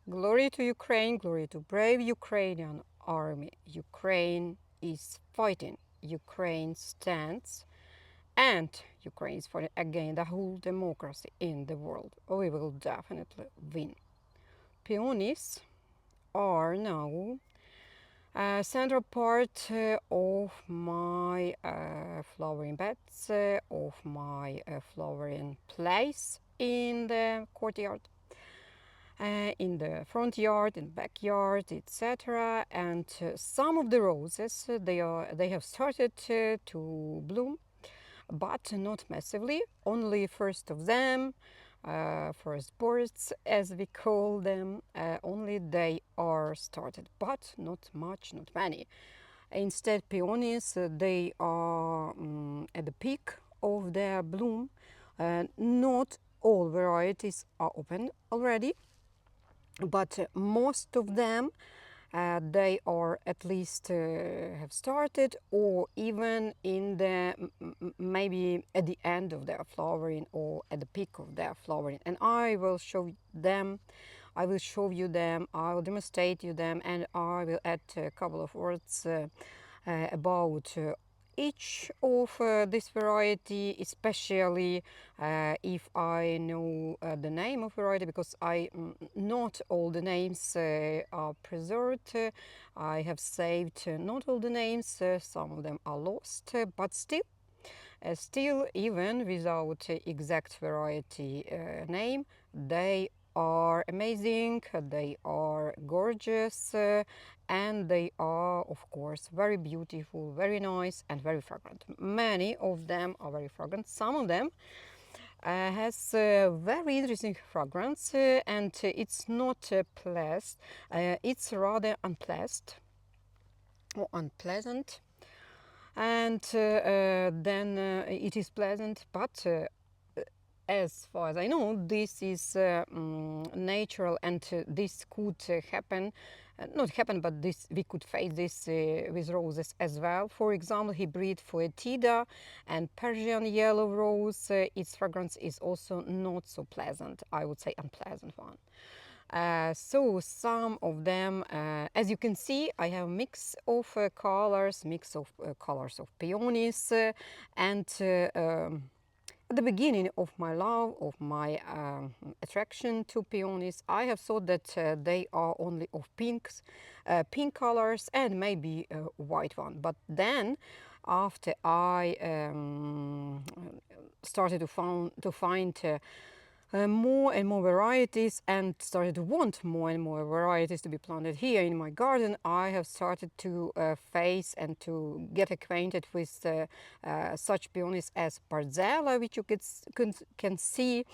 Glory to Ukraine, glory to brave Ukrainian army. Ukraine is fighting. Ukraine stands and Ukraine is fighting again the whole democracy in the world. We will definitely win. Peonies are now a central part of my flowering beds, of my flowering place in the courtyard, in the front yard, in the backyard, etc. And some of the roses they have started to bloom, but not massively. Only first of them, first birds, as we call them, only they are started, but not much, not many. Instead, peonies they are at the peak of their bloom. Not all varieties are open already, but most of them they are at least have started, or even in the maybe at the end of their flowering or at the peak of their flowering. And I will show them, I will show you them, I will demonstrate you them, and I will add a couple of words about each of this variety, especially if I know the name of variety, because not all the names are preserved. I have saved not all the names, some of them are lost, but still, even without exact variety name, they are amazing, they are gorgeous, and they are, of course, very beautiful, very nice, and very fragrant. Many of them are very fragrant. Some of them has very interesting fragrance, and it's not pleasant. It's rather unpleasant or unpleasant, and then it is pleasant, but as far as I know, this is natural, and this could happen, not happen, but this we could face this with roses as well. For example, hybrid Foetida and Persian yellow rose, its fragrance is also not so pleasant. I would say unpleasant one. So some of them, as you can see, I have a mix of colors of peonies, and at the beginning of my love, of my attraction to peonies, I have thought that they are only of pink colors and maybe a white one. But then, after I started to find more and more varieties and started to want more and more varieties to be planted here in my garden, I have started to face and to get acquainted with such peonies as Bartzella, which you can see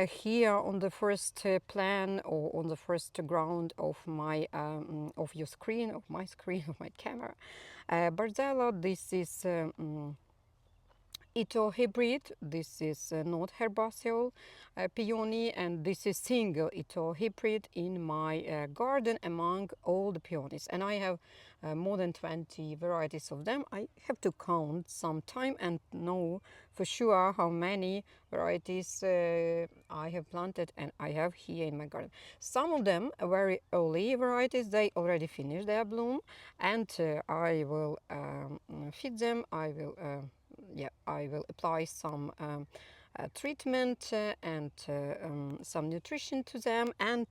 here on the first plan or on the first ground of my of your screen, of my screen, of my camera. Bartzella, this is Ito hybrid. This is not herbaceous peony, and this is single Ito hybrid in my garden among all the peonies. And I have more than 20 varieties of them. I have to count sometime and know for sure how many varieties I have planted and I have here in my garden. Some of them are very early varieties. They already finished their bloom, and I will feed them. I will apply some treatment and some nutrition to them, and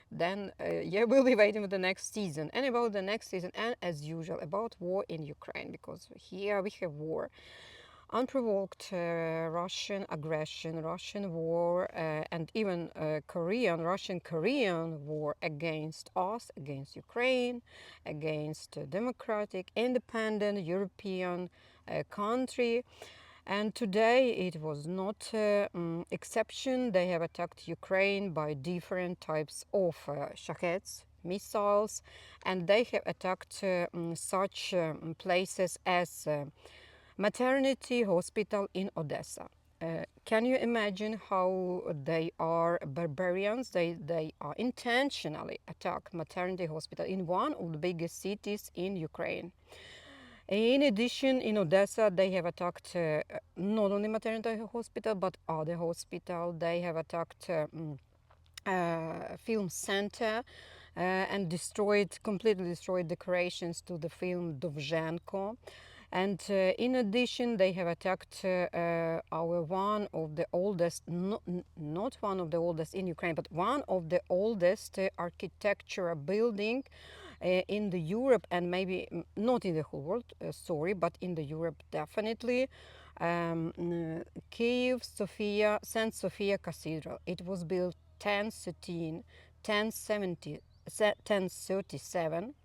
we'll be waiting for the next season. And about the next season, and as usual, about war in Ukraine, because here we have war. Unprovoked Russian aggression, Russian war, and even Russian-Korean war against us, against Ukraine, against a democratic, independent European country. And today it was not exception. They have attacked Ukraine by different types of shaheds, missiles, and they have attacked such places as maternity hospital in Odessa. Can you imagine how they are barbarians? They are intentionally attack maternity hospital in one of the biggest cities in Ukraine. In addition, in Odessa, they have attacked not only maternity hospital, but other hospital. They have attacked film center and completely destroyed decorations to the film Dovzhenko. And in addition, they have attacked our one of the oldest, not one of the oldest in Ukraine, but one of the oldest architectural building in the Europe, and maybe not in the whole world, sorry, but in the Europe definitely. Kiev Sophia Saint Sophia Cathedral. It was built 1013, 1070, 1037.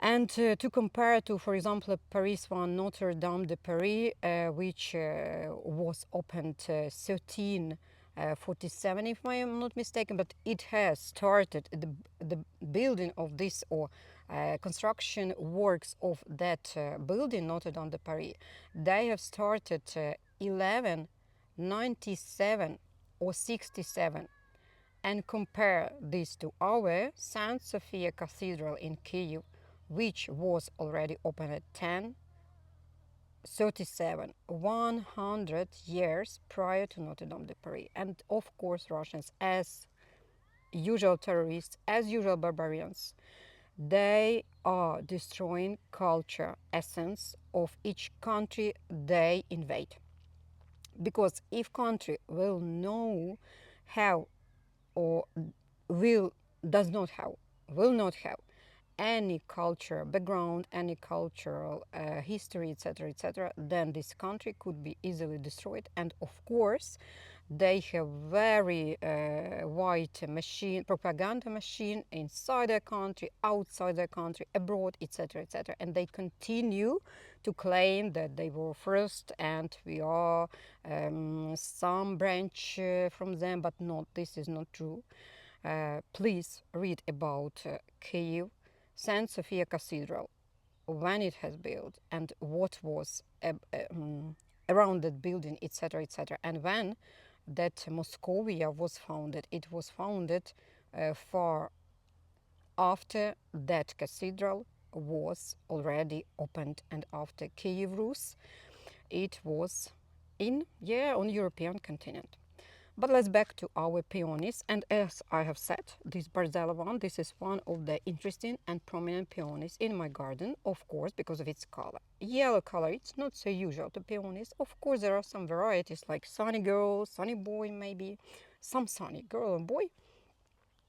And to compare to, for example, Paris one, Notre Dame de Paris, which was opened 1347, if I am not mistaken, but it has started the building of this, or construction works of that building, Notre Dame de Paris. They have started 1197 or 67, and compare this to our Saint Sophia Cathedral in Kyiv, which was already open at 1037, 100 years prior to Notre Dame de Paris. And of course, Russians, as usual terrorists, as usual barbarians, they are destroying culture, essence of each country they invade. Because if country will know how, or will does not have, will not have any culture background, any cultural history, etc., then this country could be easily destroyed. And of course, they have very wide machine, propaganda machine inside their country, outside their country, abroad, etc., and they continue to claim that they were first and we are some branch from them, but not. This is not true. Please read about Kyiv Saint Sophia Cathedral, when it has built, and what was around that building, etc., and when that Moscovia was founded. It was founded far after that cathedral was already opened, and after Kiev Rus, it was on European continent. But let's back to our peonies, and as I have said, this Bartzella one, this is one of the interesting and prominent peonies in my garden, of course, because of its color. Yellow color, it's not so usual to peonies. Of course, there are some varieties like Sunny Girl, Sunny Boy, maybe some Sunny Girl and Boy,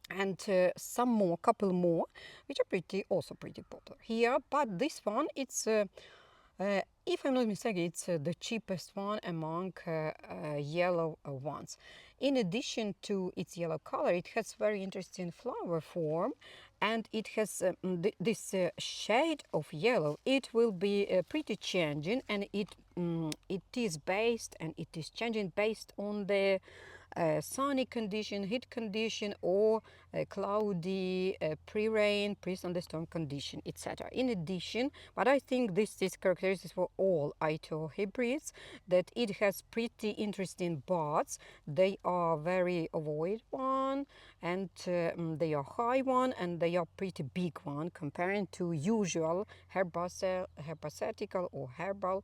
and some more, couple more, which are also pretty popular here. But this one, it's if I'm not mistaken, it's the cheapest one among yellow ones. In addition to its yellow color, it has very interesting flower form, and it has this shade of yellow. It will be pretty changing, and it is based, and it is changing based on the sunny condition, heat condition, or cloudy, pre-rain, pre-thunderstorm condition, etc. In addition, but I think this is characteristic for all Ito hybrids, that it has pretty interesting buds. They are very ovoid one, and they are high one, and they are pretty big one comparing to usual herbaceutical or herbal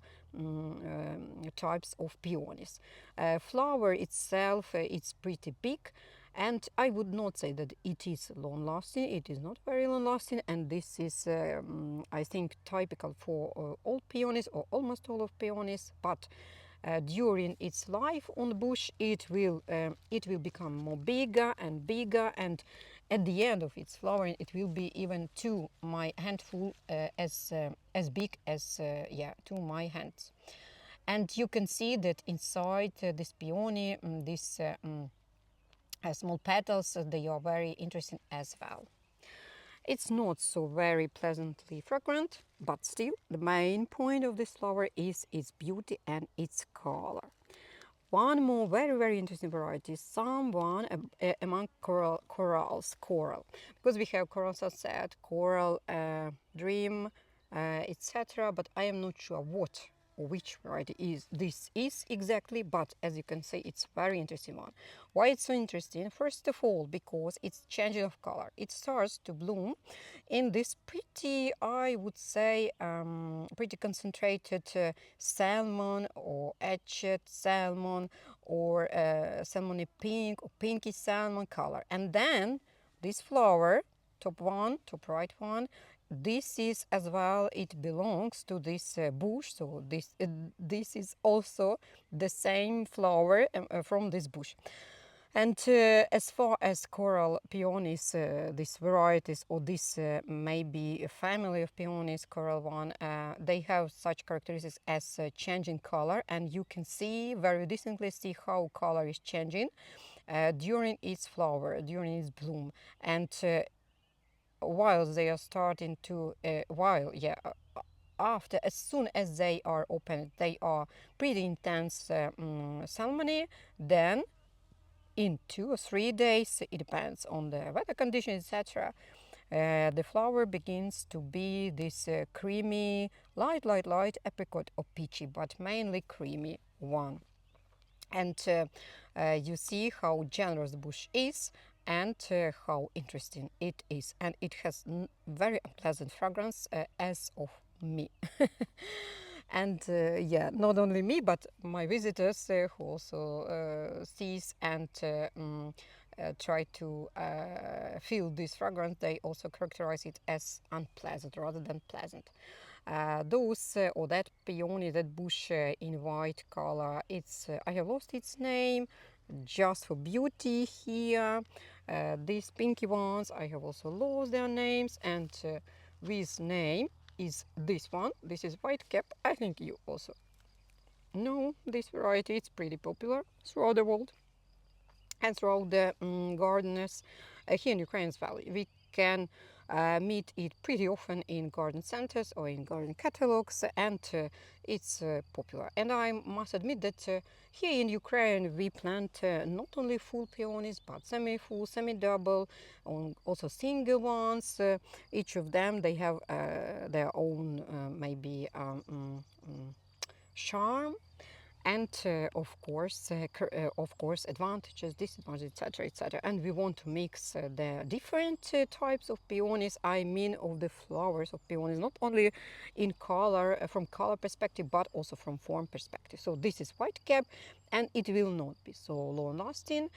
types of peonies. Flower itself, it's pretty big, and I would not say that it is long-lasting. It is not very long-lasting, and this is, I think, typical for all peonies, or almost all of peonies. But during its life on the bush, it will become more bigger and bigger, and at the end of its flowering, it will be even to my handful as big as to my hands. And you can see that inside this peony, these small petals, they are very interesting as well. It's not so very pleasantly fragrant, but still, the main point of this flower is its beauty and its color. One more very interesting variety, someone among corals, because we have coral sunset, coral dream, etc. But I am not sure what which variety is this is exactly, but as you can see, it's very interesting one. Why it's so interesting? First of all, because it's changing of color. It starts to bloom in this pretty, I would say, pretty concentrated salmon or etched salmon or salmony pink or pinky salmon color. And then this flower, top one, top right one, this is as well, it belongs to this bush. So this is also the same flower from this bush. And as far as coral peonies, these varieties or this maybe a family of peonies, coral one, they have such characteristics as changing color, and you can see very distinctly see how color is changing during its flower, during its bloom, and while they are starting to after, as soon as they are open, they are pretty intense salmony. Then in 2 or 3 days, it depends on the weather conditions, etc. The flower begins to be this creamy, light apricot or peachy, but mainly creamy one. And you see how generous the bush is and how interesting it is. And it has very unpleasant fragrance as of me. And yeah, not only me, but my visitors who also sees and try to feel this fragrance, they also characterize it as unpleasant rather than pleasant. Those or that peony, that bush in white color, it's I have lost its name just for beauty here. These pinky ones, I have also lost their names, and this name is this one. This is white cap. I think you also know this variety. It's pretty popular throughout the world and throughout the gardeners here in Ukraine's valley. We can meet it pretty often in garden centers or in garden catalogs, and it's popular. And I must admit that here in Ukraine we plant not only full peonies but semi-full, semi-double, also single ones. Each of them, they have their own maybe charm, and of course advantages, disadvantages, etc., etc. And we want to mix the different types of peonies, I mean of the flowers of peonies, not only in color, from color perspective, but also from form perspective. So this is white cap, and it will not be so long lasting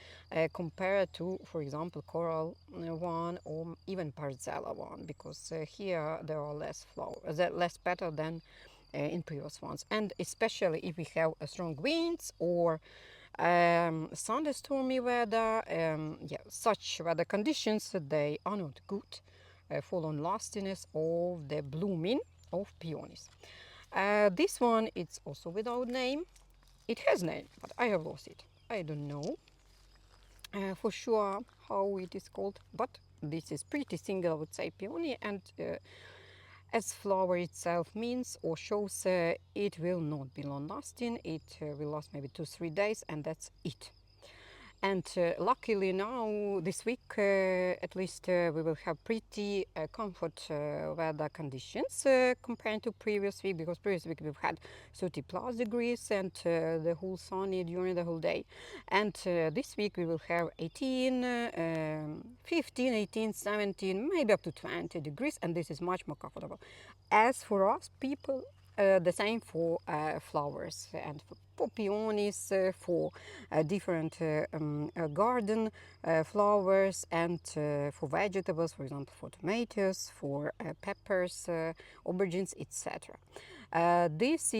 compared to, for example, coral one or even Bartzella one, because here there are less flowers, less petal than in previous ones. And especially if we have strong winds or thunderstormy weather, such weather conditions, they are not good for long lastingness of the blooming of peonies. This one, it's also without name. It has name, but I have lost it. I don't know for sure how it is called, but this is pretty single, I would say, peony, and as flower itself means or shows, it will not be long lasting. It will last maybe 2-3 days, and that's it. And luckily now, this week at least, we will have pretty comfort weather conditions compared to previous week, because previous week we've had 30 plus degrees and the whole sunny during the whole day. And this week we will have 18, 15, 18, 17, maybe up to 20 degrees, and this is much more comfortable. As for us people, the same for flowers and for peonies, for different garden flowers, and for vegetables, for example, for tomatoes, for peppers, aubergines, etc. This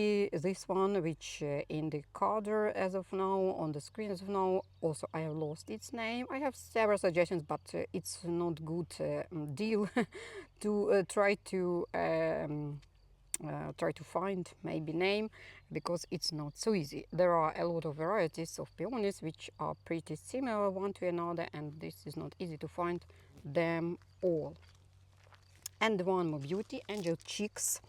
one, which in the color as of now, on the screen as of now, also I have lost its name. I have several suggestions, but it's not good deal to try to find maybe name, because it's not so easy. There are a lot of varieties of peonies which are pretty similar one to another, and this is not easy to find them all. And one more beauty, angel cheeks.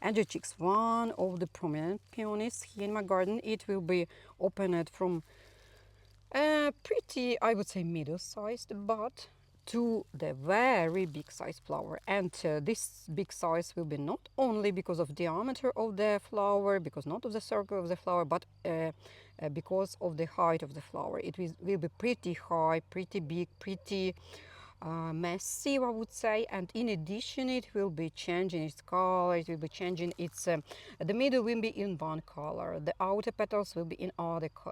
Angel cheeks, one of the prominent peonies here in my garden. It will be opened from pretty, I would say, middle-sized bud to the very big size flower. And this big size will be not only because of diameter of the flower, because not of the circle of the flower, but because of the height of the flower. It will be pretty high, pretty big, pretty massive, I would say. And in addition, it will be changing its color. It will be changing its the middle will be in one color, the outer petals will be in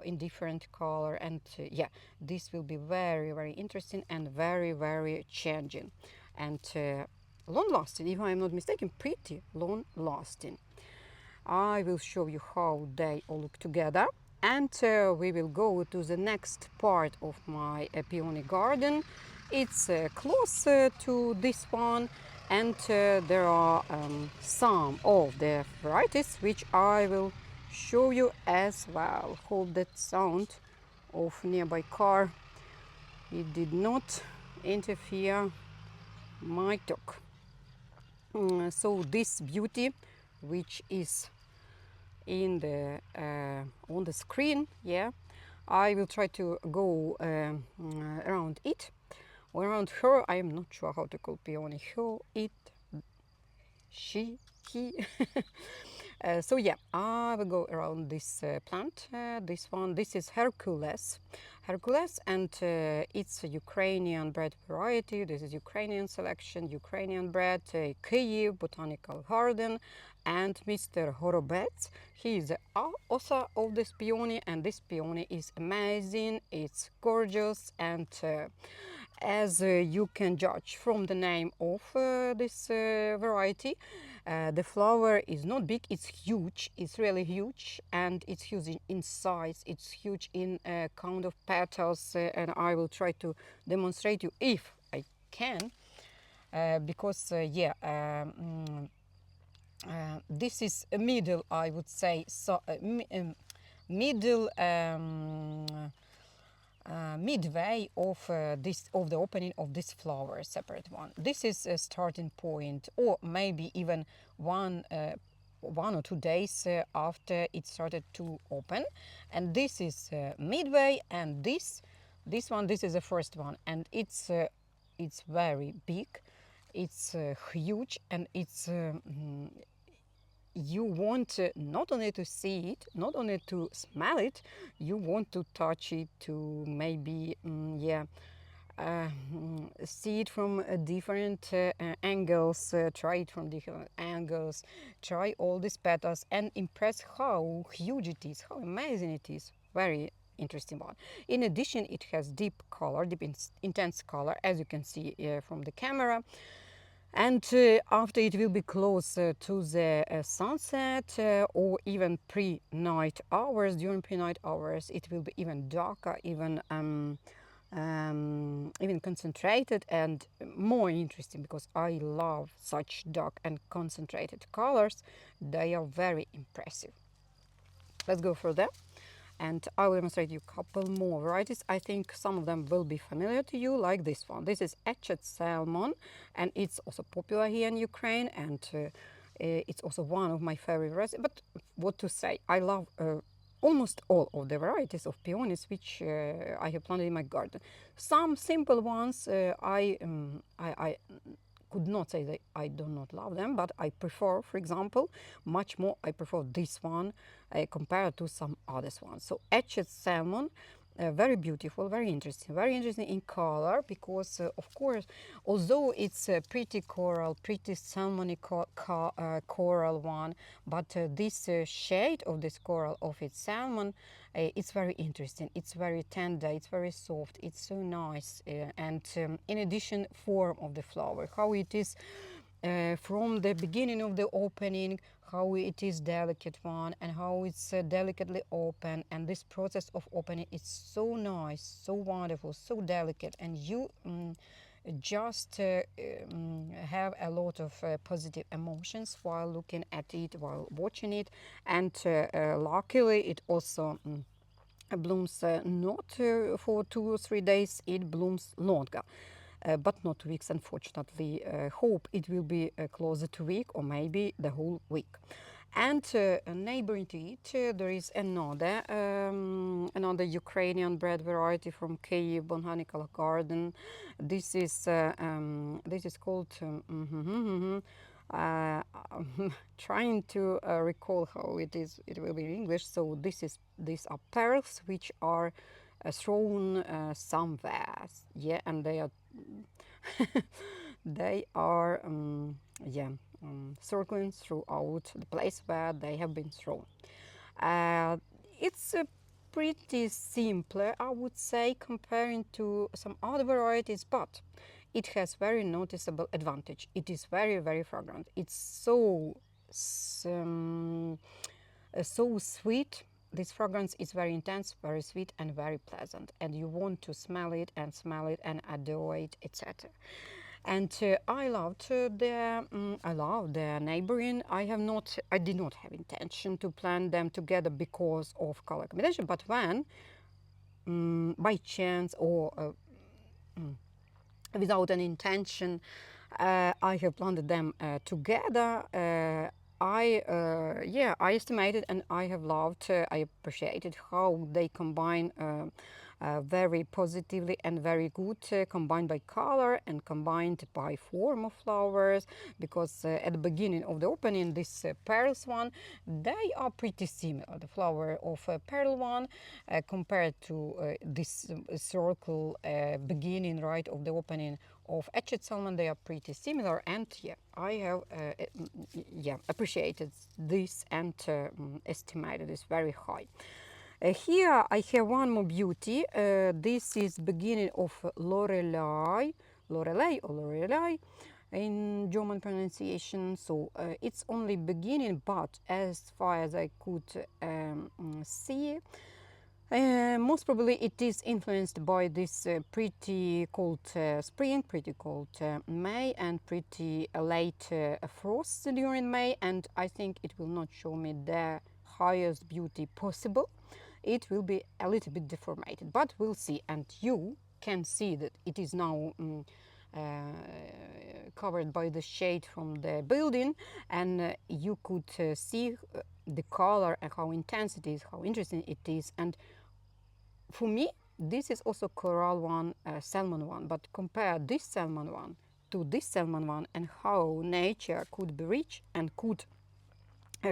in different color. And yeah, this will be very, very interesting and very, very changing and long lasting, if I'm not mistaken, pretty long lasting. I will show you how they all look together, and we will go to the next part of my peony garden. It's closer to this one, and there are some of the varieties which I will show you as well. Hope that sound of nearby car, it did not interfere my talk. So this beauty, which is in the on the screen, yeah, I will try to go around it or around her. I am not sure how to call peony. Her, it, she, he. So yeah, I will go around this plant. This one, this is Hercules, and it's a Ukrainian bread variety. This is Ukrainian selection, Ukrainian bread, Kyiv Botanical Garden, and Mr. Horobets. He is the author of this peony, and this peony is amazing. It's gorgeous, and as you can judge from the name of this variety, the flower is not big, it's huge, it's really huge, and it's huge in size, it's huge in count of petals, and I will try to demonstrate you if I can, because yeah, this is a middle, I would say, so middle midway of the opening of this flower, separate one. This is a starting point, or maybe even one or 2 days after it started to open, and this is midway, and this one, this is the first one, and it's very big, it's huge, and it's you want not only to see it, not only to smell it, you want to touch it, to maybe yeah, see it from different angles, try it from different angles, try all these petals, and impress how huge it is, how amazing it is. Very interesting one. In addition, it has deep color, deep intense color, as you can see from the camera. And after it will be closer to the sunset or even pre-night hours, during pre-night hours, it will be even darker, even concentrated and more interesting, because I love such dark and concentrated colors. They are very impressive. Let's go further, and I will demonstrate you a couple more varieties. I think some of them will be familiar to you, like this one. This is Etched Salmon, and it's also popular here in Ukraine, and it's also one of my favorite varieties. But what to say, I love almost all of the varieties of peonies which I have planted in my garden. Some simple ones I could not say that I do not love them, but I prefer, for example, much more I prefer this one compared to some others ones. So Etched Salmon, very beautiful, very interesting in color, because of course, although it's a pretty coral, pretty salmony coral one, but this shade of this coral of its salmon, it's very interesting, it's very tender, it's very soft, it's so nice, and in addition, form of the flower, how it is from the beginning of the opening, how it is delicate one, and how it's delicately open, and this process of opening is so nice, so wonderful, so delicate, and you just have a lot of positive emotions while looking at it, while watching it, and luckily it also blooms not for 2 or 3 days, it blooms longer. But not weeks, unfortunately. Hope it will be closer to week, or maybe the whole week. And neighboring to it, there is another Ukrainian bread variety from Kyiv Botanical Garden. This is called. Trying to recall how it is. It will be in English. So these are pearls which are thrown somewhere. Yeah, and they are they are circling throughout the place where they have been thrown. Uh, it's pretty simple, I would say, comparing to some other varieties, but it has very noticeable advantage. It is very, very fragrant. It's so sweet. This fragrance is very intense, very sweet, and very pleasant. And you want to smell it and adore it, etc. And I love the neighboring. I did not have intention to plant them together because of color combination. But when, by chance or without an intention, I have planted them together. I estimated and I have loved. I appreciated how they combine very positively and very good, combined by color and combined by form of flowers. Because at the beginning of the opening, this pearls one, they are pretty similar. The flower of pearl one compared to this circle beginning right of the opening of Etched Salmon, they are pretty similar, and yeah, I have appreciated this and estimated this very high. Here I have one more beauty. This is beginning of Lorelei in German pronunciation. So it's only beginning, but as far as I could see, most probably it is influenced by this pretty cold spring, pretty cold May, and pretty late frost during May, and I think it will not show me the highest beauty possible. It will be a little bit deformated, but we'll see. And you can see that it is now covered by the shade from the building, and you could see the color and how intense it is, how interesting it is. And for me, this is also coral one, salmon one, but compare this salmon one to this salmon one and how nature could be rich and could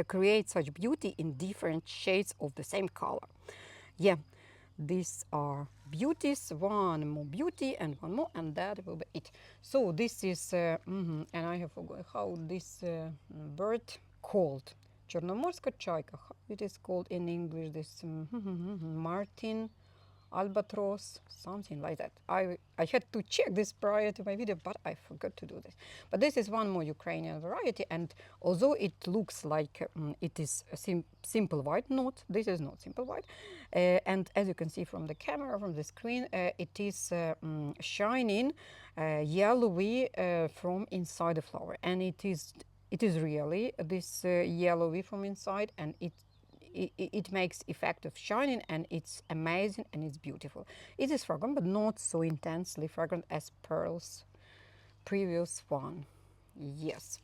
create such beauty in different shades of the same color. Yeah, these are beauties, one more beauty and one more, and that will be it. So this is, and I have forgotten how this bird called. Черноморская чайка, how it is called in English, this Martin albatross, something like that. I had to check this prior to my video, but I forgot to do this. But this is one more Ukrainian variety, and although it looks like it is a simple white, this is not simple white. And as you can see from the camera, from the screen, it is shining yellowy from inside the flower, and it is really this yellowy from inside, and it makes effect of shining, and it's amazing and it's beautiful. It is fragrant, but not so intensely fragrant as Pearl's previous one. Yes.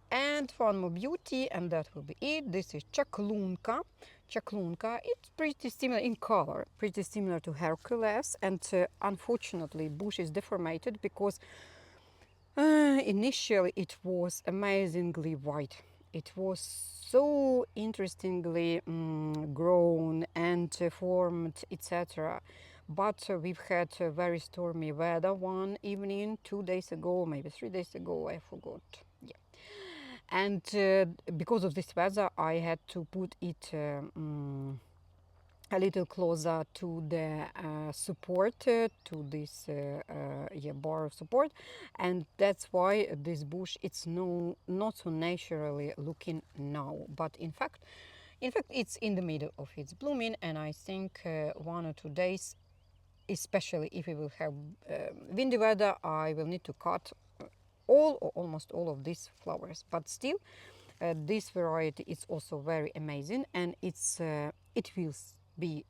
And one more beauty, and that will be it. This is Chaklunka. Chaklunka, it's pretty similar in color, pretty similar to Hercules, and unfortunately bush is deformated because initially it was amazingly white. It was so interestingly grown and formed, etc. But we've had a very stormy weather one evening, 2 days ago, maybe 3 days ago, I forgot. Yeah. And because of this weather, I had to put it a little closer to the support, to this bar of support, and that's why this bush it's not so naturally looking now. But in fact it's in the middle of its blooming, and I think 1 or 2 days, especially if we will have windy weather, I will need to cut all or almost all of these flowers. But still, this variety is also very amazing, and it will be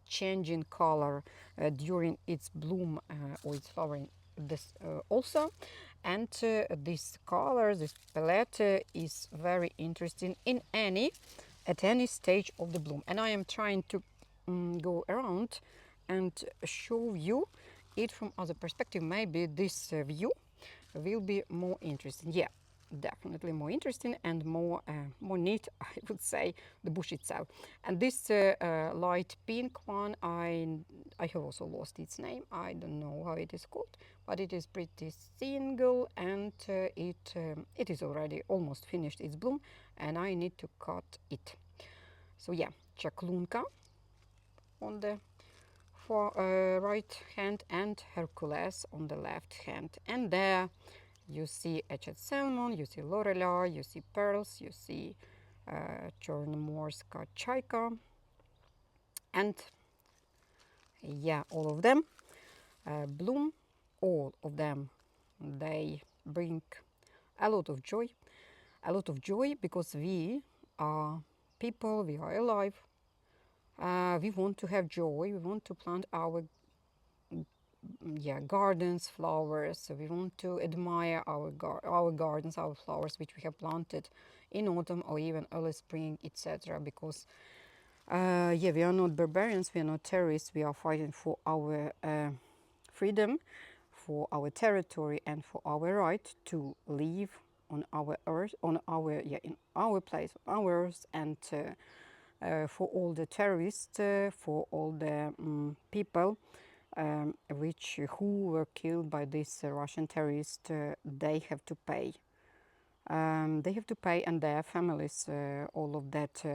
changing color during its bloom or its flowering this also. And this color, this palette is very interesting at any stage of the bloom. And I am trying to go around and show you it from other perspective. Maybe this view will be more interesting. Yeah, definitely more interesting and more neat, I would say, the bush itself. And this light pink one, I have also lost its name. I don't know how it is called, but it is pretty single, and it is already almost finished its bloom, and I need to cut it. So yeah, chaklunka on the right hand and Hercules on the left hand. And there you see Etched Salmon, you see Lorelei, you see Pearls, you see Chornomorska Chaika, and yeah, all of them bloom. All of them, they bring a lot of joy because we are people, we are alive. We want to have joy, we want to plant our gardens, flowers. So we want to admire our gardens, our flowers which we have planted in autumn or even early spring, etc. Because we are not barbarians, we are not terrorists. We are fighting for our freedom, for our territory, and for our right to live on our earth, in our place, on our earth, and for all the terrorists, for all the people who were killed by this Russian terrorist, they have to pay. They have to pay, and their families, all of that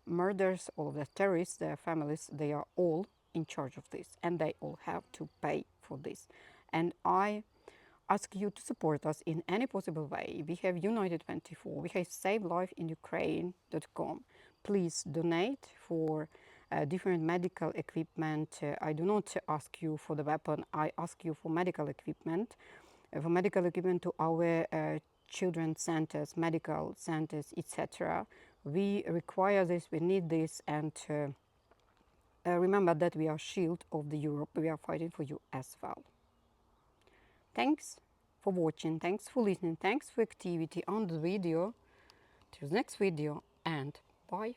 murders, all of the terrorists, their families, they are all in charge of this, and they all have to pay for this. And I ask you to support us in any possible way. We have United 24, we have SaveLifeInUkraine.com. Please donate for different medical equipment. I do not ask you for the weapon, I ask you for medical equipment. To our children's centers, medical centers, etc. We require this, we need this, and remember that we are shield of the Europe. We are fighting for you as well. Thanks for watching, thanks for listening, thanks for activity on the video. Till next video, and bye.